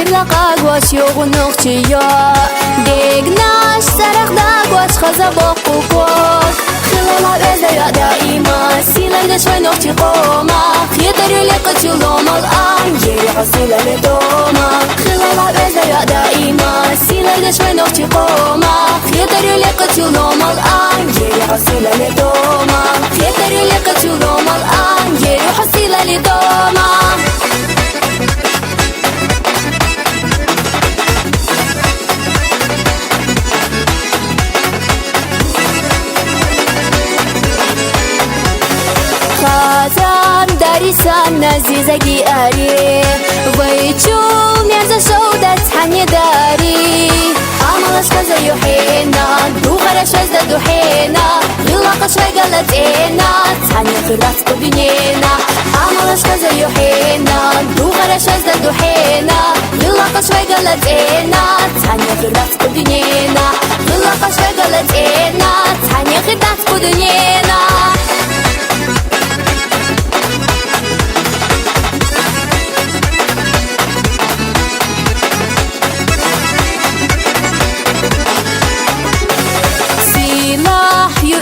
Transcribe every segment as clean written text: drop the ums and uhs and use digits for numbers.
Birlaqa gwas yoğunluq çiyo Degnaş saraqda gwas xaza boqukok Xilala özde ya daima Silerde şvaynoq çiqoma Xietarili qıçıloma An yeri qasila le doma Xilala özde ya daima Silerde şvaynoq çiqoma Xietarili qıçıloma An yeri qasila le doma Xietarili qıçıloma An yeri qasila le doma Хазам дарисан назизаги ари Вайчул мерза шоудат хани дари Амалаш хаза юхина Духара швазда духина Юлаqa швайгала тена Цхани хирдат кудинена Амалаш хаза юхина Духара швазда духина Юлаqa швайгала тена Цхани хирдат кудинена Юлаqa швайгала тена Цхани хирдат кудинена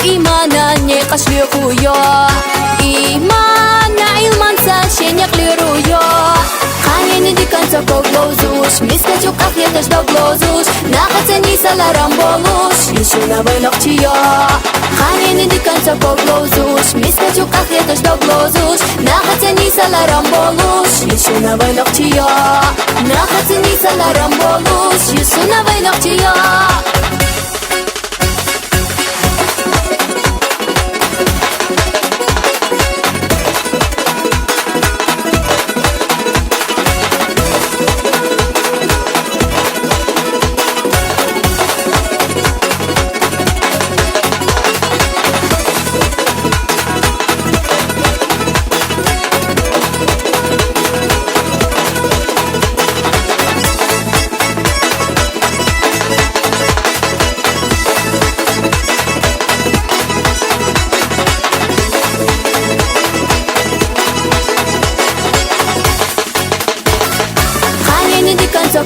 Имана не кашлюхуё Имана илманса шенек лируё Ханени диканца коглозуш Миска чуках едаш доглозуш Нахацени саларам болуш Ишуна вайнокчиё Ханени диканца коглозуш Миска чуках едаш доглозуш Нахацени саларам болуш Ишуна вайнокчиё Нахацени саларам болуш Ишуна вайнокчиё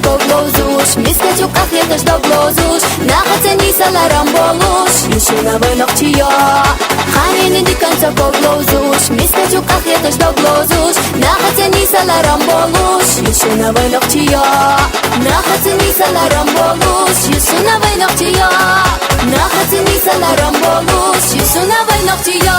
Коглозуш, миска чуках едаш доглозуш Нахацени саларам болуш Ишуна вайнокчиё Ханени диканца коглозуш Миска чуках едаш доглозуш Нахацени саларам болуш Ишуна вайнокчиё Нахацени саларам болуш Ишуна вайнокчиё Нахацени саларам болуш Ишуна вайнокчиё